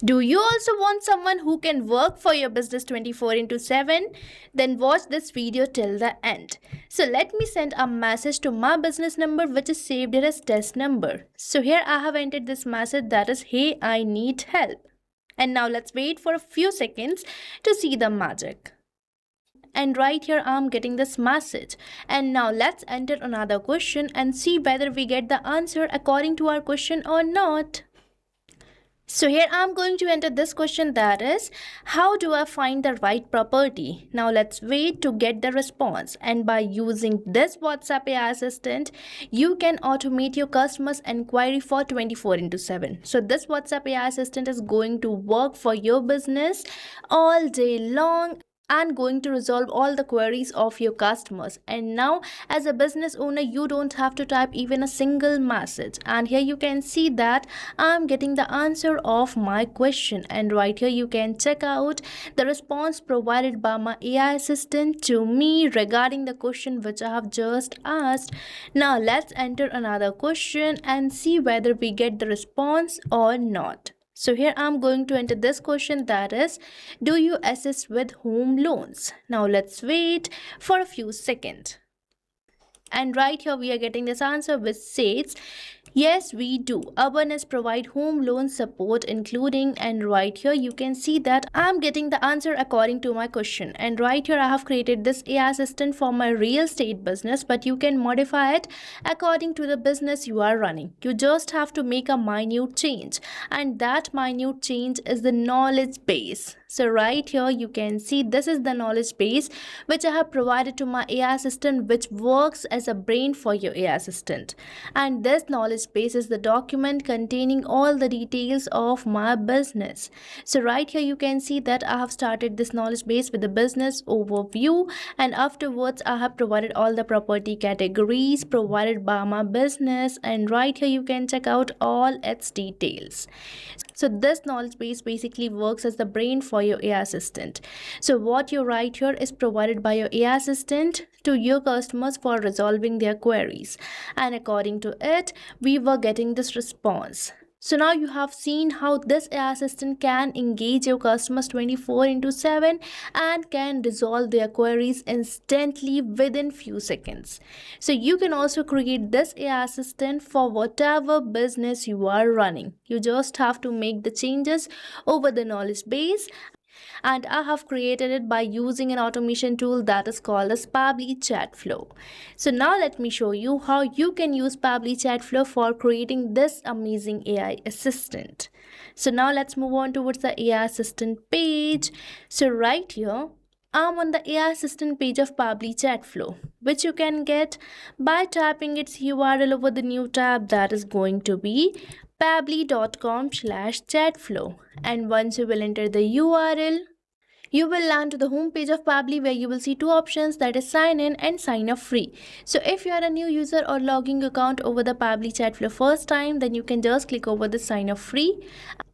Do you also want someone who can work for your business 24/7? Then watch this video till the end. So let me send a message to my business number which is saved here as test number. So here I have entered this message that is, hey, I need help. And now let's wait for a few seconds to see the magic. And right here I'm getting this message. And now let's enter another question and see whether we get the answer according to our question or not. So here I'm going to enter this question, that is, how do I find the right property? Now let's wait to get the response. And by using this WhatsApp AI assistant, you can automate your customers' inquiry for 24/7. So this WhatsApp AI assistant is going to work for your business all day long and going to resolve all the queries of your customers. And now as a business owner, you don't have to type even a single message. And here you can see that I'm getting the answer of my question. And right here you can check out the response provided by my AI assistant to me regarding the question which I have just asked. Now let's enter another question and see whether we get the response or not. So here I'm going to enter this question, that is, do you assist with home loans? Now let's wait for a few seconds. And right here we are getting this answer which says, yes, we do. Urbanus provide home loan support including, and right here you can see that I'm getting the answer according to my question. And right here I have created this AI assistant for my real estate business, but you can modify it according to the business you are running. You just have to make a minute change, and that minute change is the knowledge base. So right here you can see this is the knowledge base which I have provided to my AI assistant, which works as a brain for your AI assistant. And this knowledge base is the document containing all the details of my business. So right here you can see that I have started this knowledge base with the business overview, and afterwards I have provided all the property categories provided by my business, and right here you can check out all its details. So this knowledge base basically works as the brain for your AI assistant. So what you write here is provided by your AI assistant to your customers for resolving their queries, and according to it we were getting this response. So now you have seen how this AI assistant can engage your customers 24/7 and can resolve their queries instantly within few seconds. So you can also create this AI assistant for whatever business you are running. You just have to make the changes over the knowledge base, and I have created it by using an automation tool that is called as Pabbly Chatflow. So now let me show you how you can use Pabbly Chatflow for creating this amazing AI assistant. So now let's move on towards the AI assistant page. So right here I'm on the AI assistant page of Pabbly Chatflow, which you can get by typing its URL over the new tab that is going to be pabbly.com/chatflow. And once you will enter the URL, you will land to the home page of Pabbly, where you will see two options, that is sign in and sign up free. So if you are a new user or logging account over the Pabbly Chatflow first time, then you can just click over the sign up free.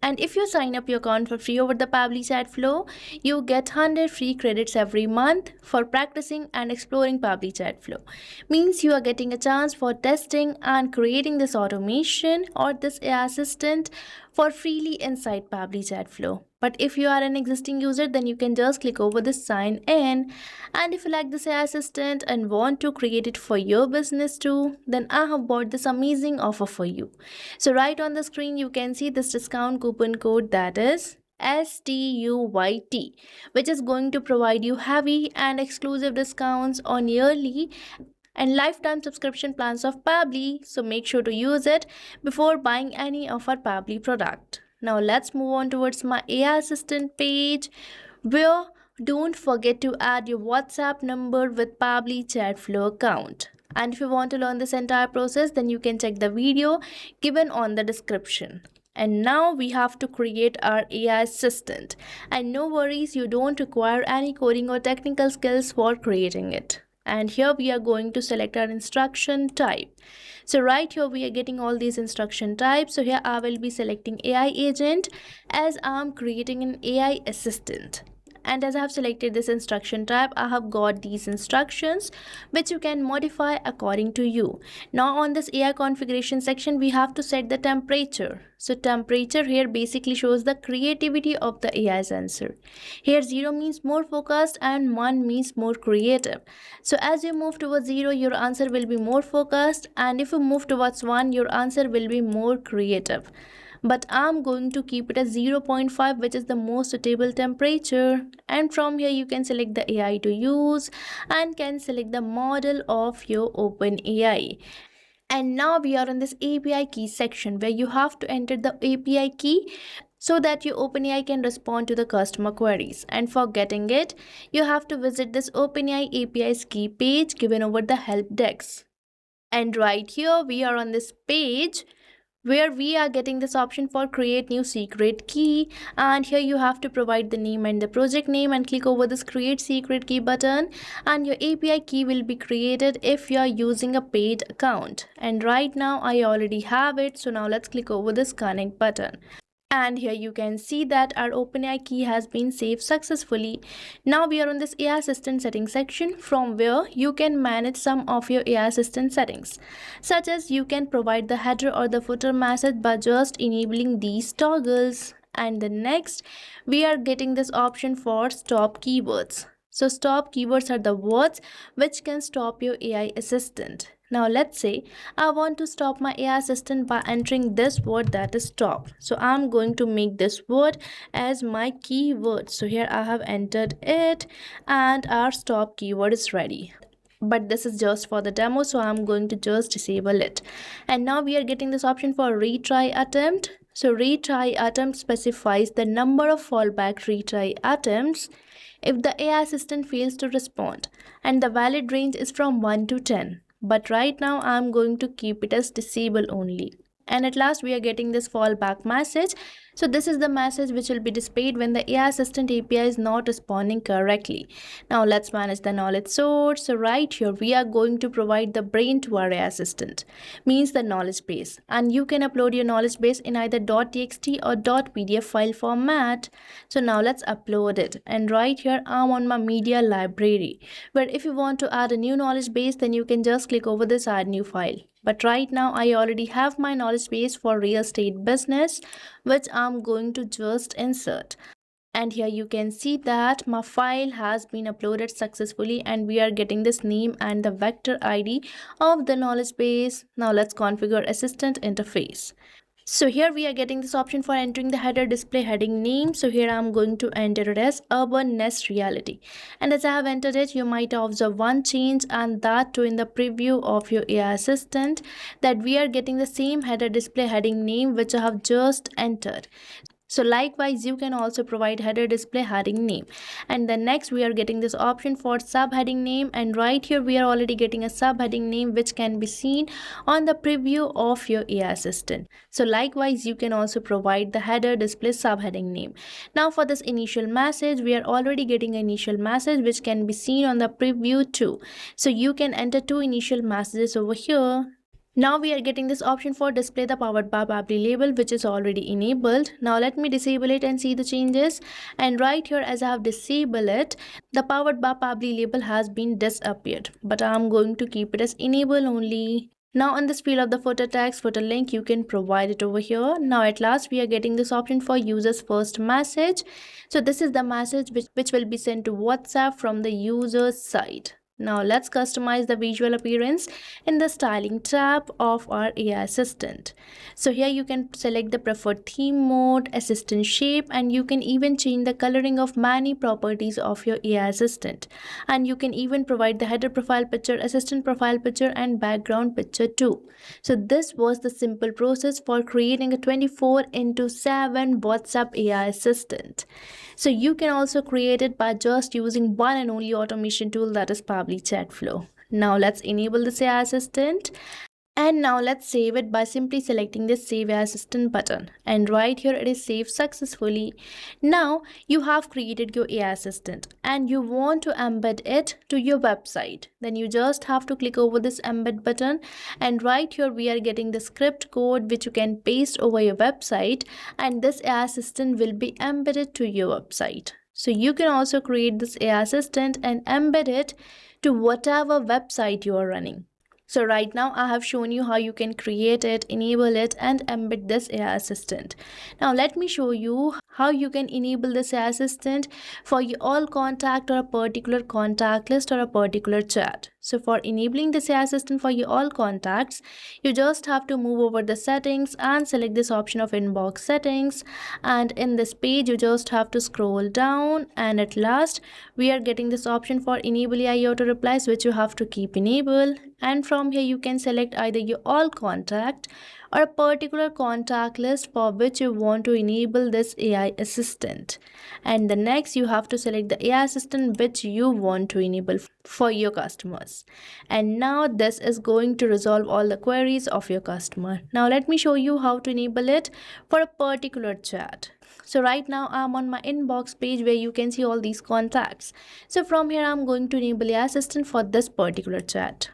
And if you sign up your account for free over the Pabbly Chatflow, you get 100 free credits every month for practicing and exploring Pabbly Chatflow. Means you are getting a chance for testing and creating this automation or this AI assistant for freely inside Pabbly Chatflow. But if you are an existing user, then you can just click over the sign in. And if you like this AI assistant and want to create it for your business too, then I have bought this amazing offer for you. So right on the screen you can see this discount coupon code, that is STUYT, which is going to provide you heavy and exclusive discounts on yearly and lifetime subscription plans of Pabbly. So make sure to use it before buying any of our Pabbly product. Now let's move on towards my AI assistant page, where don't forget to add your WhatsApp number with Pabbly Chatflow account. And if you want to learn this entire process, then you can check the video given on the description. And now we have to create our AI assistant. And no worries, you don't require any coding or technical skills for creating it. And here we are going to select our instruction type. So right here we are getting all these instruction types. So here I will be selecting AI agent, as I'm creating an AI assistant. and as I have selected this instruction type, I have got these instructions which you can modify according to you. Now on this AI configuration section, we have to set the temperature. So temperature here basically shows the creativity of the AI sensor. Here 0 means more focused and 1 means more creative. So as you move towards 0, your answer will be more focused, and if you move towards 1, your answer will be more creative. But I'm going to keep it as 0.5, which is the most suitable temperature. And from here you can select the AI to use and can select the model of your OpenAI. And now we are on this API key section where you have to enter the API key so that your OpenAI can respond to the customer queries. And for getting it, you have to visit this OpenAI API's key page given over the help desk. And right here we are on this page where we are getting this option for create new secret key, and here you have to provide the name and the project name and click over this create secret key button, and your API key will be created if you are using a paid account. And right now I already have it, so now let's click over this connect button. And here you can see that our OpenAI key has been saved successfully. Now we are on this AI assistant settings section, from where you can manage some of your AI assistant settings, such as you can provide the header or the footer message by just enabling these toggles. And the next, we are getting this option for stop keywords. So stop keywords are the words which can stop your AI assistant. Now let's say I want to stop my AI assistant by entering this word, that is stop. So I'm going to make this word as my keyword. So here I have entered it and our stop keyword is ready. But this is just for the demo, so I'm going to just disable it. And now we are getting this option for retry attempt. So retry attempt specifies the number of fallback retry attempts if the AI assistant fails to respond, and the valid range is from 1 to 10. But right now I'm going to keep it as disable only. And at last we are getting this fallback message. So this is the message which will be displayed when the AI assistant API is not responding correctly. Now let's manage the knowledge source. So right here we are going to provide the brain to our AI assistant, means the knowledge base, and you can upload your knowledge base in either .txt or .pdf file format. So now let's upload it, and right here I'm on my media library, where if you want to add a new knowledge base, then you can just click over this add new file. But right now I already have my knowledge base for real estate business, which I'm going to just insert. And here you can see that my file has been uploaded successfully, and we are getting this name and the vector ID of the knowledge base. Now let's configure assistant interface. So here we are getting this option for entering the header display heading name. So here I'm going to enter it as Urban Nest Reality. And as I have entered it, you might observe one change, and that too in the preview of your AI assistant, that we are getting the same header display heading name which I have just entered. So likewise, you can also provide header display heading name. And then next we are getting this option for subheading name, and right here we are already getting a subheading name which can be seen on the preview of your AI assistant. So likewise, you can also provide the header display subheading name. Now for this initial message, we are already getting an initial message which can be seen on the preview too. So you can enter two initial messages over here. Now we are getting this option for display the powered by Pabbly label, which is already enabled. Now let me disable it and see the changes. And right here, as I have disabled it, the powered by Pabbly label has been disappeared, but I'm going to keep it as enable only. Now on this field of the footer text, footer link, you can provide it over here. Now at last we are getting this option for users first message. So this is the message which will be sent to WhatsApp from the user's side. Now let's customize the visual appearance in the styling tab of our AI assistant. So here you can select the preferred theme mode, assistant shape, and you can even change the coloring of many properties of your AI assistant. And you can even provide the header profile picture, assistant profile picture, and background picture too. So this was the simple process for creating a 24/7 WhatsApp AI assistant. So you can also create it by just using one and only automation tool, that is Pabbly Chatflow. Now let's enable this AI assistant. And now let's save it by simply selecting this Save AI Assistant button. And right here it is saved successfully. Now you have created your AI assistant and you want to embed it to your website. Then you just have to click over this embed button, and right here we are getting the script code which you can paste over your website, and this AI assistant will be embedded to your website. So you can also create this AI assistant and embed it to whatever website you are running. So right now I have shown you how you can create it, enable it and embed this AI assistant. Now let me show you how you can enable this AI assistant for your all contact or a particular contact list or a particular chat. So for enabling this AI assistant for your all contacts, you just have to move over the settings and select this option of inbox settings, and in this page you just have to scroll down, and at last we are getting this option for enable AI auto replies, which you have to keep enable. And from here you can select either your all contact or a particular contact list for which you want to enable this AI assistant. And the next you have to select the AI assistant which you want to enable for your customers. And now this is going to resolve all the queries of your customer. Now let me show you how to enable it for a particular chat. So right now I'm on my inbox page where you can see all these contacts. So from here I'm going to enable AI assistant for this particular chat.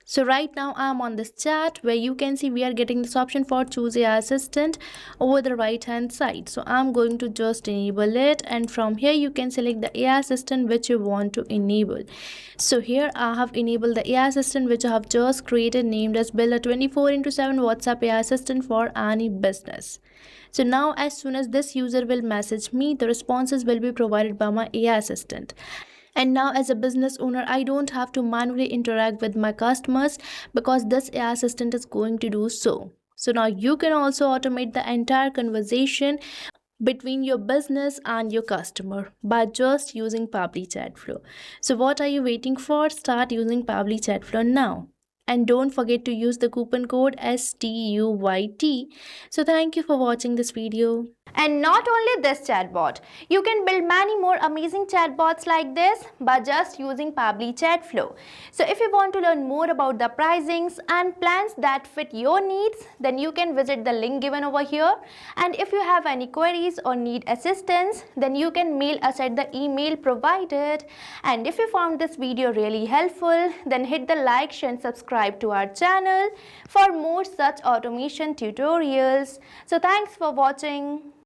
So right now I'm on this chat where you can see we are getting this option for choose AI assistant over the right hand side. So I'm going to just enable it, and from here you can select the AI assistant which you want to enable. So here I have enabled the AI assistant which I have just created, named as build a 24/7 WhatsApp AI assistant for any business. So now as soon as this user will message me, the responses will be provided by my AI assistant. And now as a business owner, I don't have to manually interact with my customers because this AI assistant is going to do so. So now you can also automate the entire conversation between your business and your customer by just using Pabbly Chatflow. So what are you waiting for? Start using Pabbly Chatflow now. And don't forget to use the coupon code STUYT. So thank you for watching this video. And not only this chatbot, you can build many more amazing chatbots like this by just using Pabbly Chatflow. So if you want to learn more about the pricings and plans that fit your needs, then you can visit the link given over here. And if you have any queries or need assistance, then you can mail us at the email provided. And if you found this video really helpful, then hit the like, share and subscribe to our channel for more such automation tutorials. So thanks for watching.